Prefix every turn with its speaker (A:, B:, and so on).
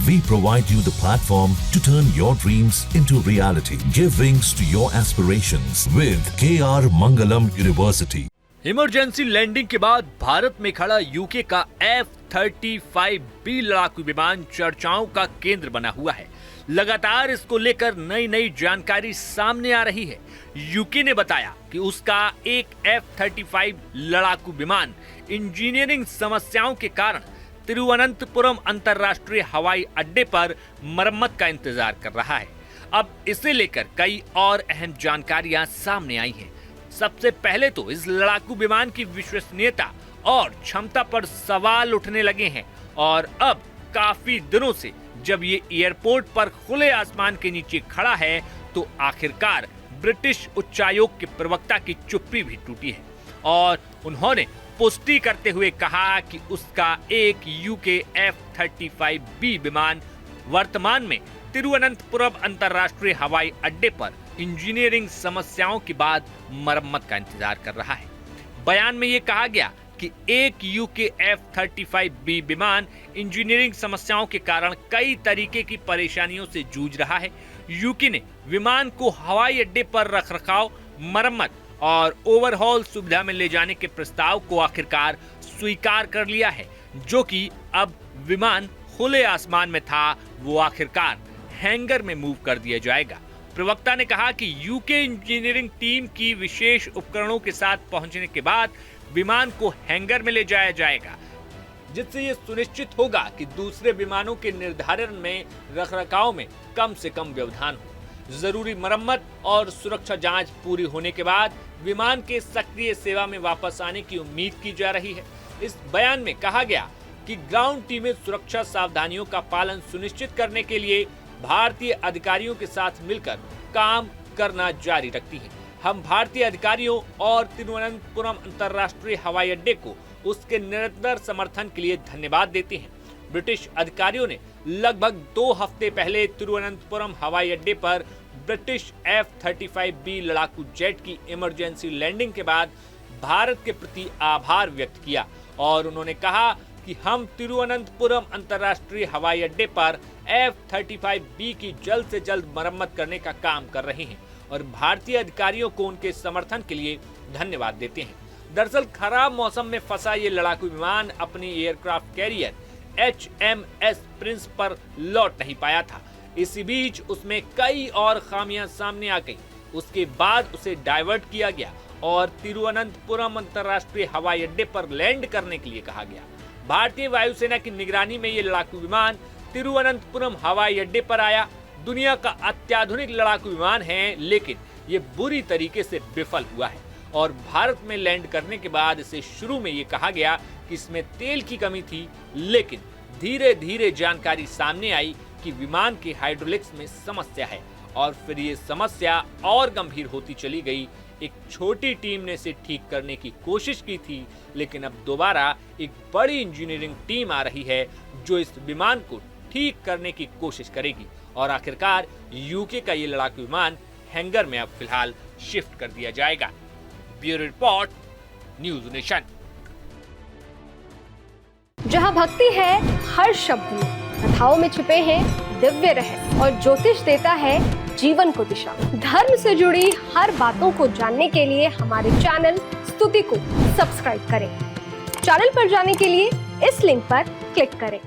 A: We provide you the platform to turn your dreams into reality. Give wings to your aspirations with KR Mangalam University.
B: Emergency landing के बाद भारत में खड़ा UK का F-35B लड़ाकू विमान चर्चाओं का केंद्र बना हुआ है। लगातार इसको लेकर नई नई जानकारी सामने आ रही है। यूके ने बताया कि उसका एक F-35 लड़ाकू विमान इंजीनियरिंग समस्याओं के कारण तिरुवनंतपुरम अंतर्राष्ट्रीय हवाई अड्डे पर मरम्मत का इंतजार कर रहा है। अब इसे लेकर कई और अहम जानकारियां सामने आई हैं। सबसे पहले तो इस लड़ाकू विमान की विश्वसनीयता और क्षमता पर सवाल उठने लगे हैं और अब काफी दिनों से जब ये एयरपोर्ट पर खुले आसमान के नीचे खड़ा है तो आखिरकार ब्रिटिश उच्चायोग के प्रवक्ता की चुप्पी भी टूटी है और उन्होंने पुष्टि करते हुए कहा कि उसका एक यूके F-35B विमान वर्तमान में तिरुवनंतपुरम अंतर्राष्ट्रीय हवाई अड्डे पर इंजीनियरिंग समस्याओं के बाद मरम्मत का इंतजार कर रहा है। बयान में ये कहा गया कि एक यूके F-35B विमान इंजीनियरिंग समस्याओं के कारण कई तरीके की परेशानियों से जूझ रहा है। यूके ने विमान को हवाई अड्डे पर रखरखाव, मरम्मत और ओवरहॉल सुविधा में ले जाने के प्रस्ताव को आखिरकार स्वीकार कर लिया है, जो कि अब विमान खुले आसमान में था वो आखिरकार हैंगर में मूव कर दिया जाएगा। प्रवक्ता ने कहा कि यूके इंजीनियरिंग टीम की विशेष उपकरणों के साथ पहुंचने के बाद विमान को हैंगर में ले जाया जाएगा, जिससे ये सुनिश्चित होगा कि दूसरे विमानों के निर्धारण में रखरखाव में कम से कम व्यवधान हो। जरूरी मरम्मत और सुरक्षा जांच पूरी होने के बाद विमान के सक्रिय सेवा में वापस आने की उम्मीद की जा रही है। इस बयान में कहा गया कि ग्राउंड टीमें सुरक्षा सावधानियों का पालन सुनिश्चित करने के लिए भारतीय अधिकारियों के साथ मिलकर काम करना जारी रखती है। हम भारतीय अधिकारियों और तिरुवनंतपुरम अंतर्राष्ट्रीय हवाई अड्डे को उसके निरंतर समर्थन के लिए धन्यवाद देते हैं। ब्रिटिश अधिकारियों ने लगभग 2 हफ्ते पहले तिरुवनंतपुरम हवाई अड्डे पर ब्रिटिश F-35B लड़ाकू जेट की इमरजेंसी लैंडिंग के बाद भारत के प्रति आभार व्यक्त किया और उन्होंने कहा कि हम तिरुवनंतपुरम अंतर्राष्ट्रीय हवाई अड्डे पर F-35B की जल्द से जल्द मरम्मत करने का काम कर रहे हैं और भारतीय अधिकारियों को उनके समर्थन के लिए धन्यवाद देते हैं। दरअसल खराब मौसम में फंसा ये लड़ाकू विमान अपनी एयरक्राफ्ट कैरियर HMS प्रिंस पर लौट नहीं पाया था। इसी बीच उसमें कई और खामियां सामने आ गई। उसके बाद उसे डाइवर्ट किया गया और तिरुवनंतपुरम अंतर्राष्ट्रीय हवाई अड्डे पर लैंड करने के लिए कहा गया। भारतीय वायुसेना की निगरानी में ये लड़ाकू विमान तिरुवनंतपुरम हवाई अड्डे पर आया। दुनिया का अत्याधुनिक लड़ाकू विमान है, लेकिन ये बुरी तरीके से विफल हुआ है और भारत में लैंड करने के बाद इसे शुरू में ये कहा गया कि इसमें तेल की कमी थी, लेकिन धीरे धीरे जानकारी सामने आई कि विमान के हाइड्रोलिक्स में समस्या है और फिर ये समस्या और गंभीर होती चली गई। एक छोटी टीम ने इसे ठीक करने की कोशिश की थी, लेकिन अब दोबारा एक बड़ी इंजीनियरिंग टीम आ रही है जो इस विमान को ठीक करने की कोशिश करेगी और आखिरकार यूके का ये लड़ाकू विमान हैंगर में अब फिलहाल शिफ्ट कर दिया जाएगा। Bureau report, news nation.
C: जहां भक्ति है हर शब्द में, कथाओं में छुपे हैं दिव्य रहस्य और ज्योतिष देता है जीवन को दिशा। धर्म से जुड़ी हर बातों को जानने के लिए हमारे चैनल स्तुति को सब्सक्राइब करें। चैनल पर जाने के लिए इस लिंक पर क्लिक करें।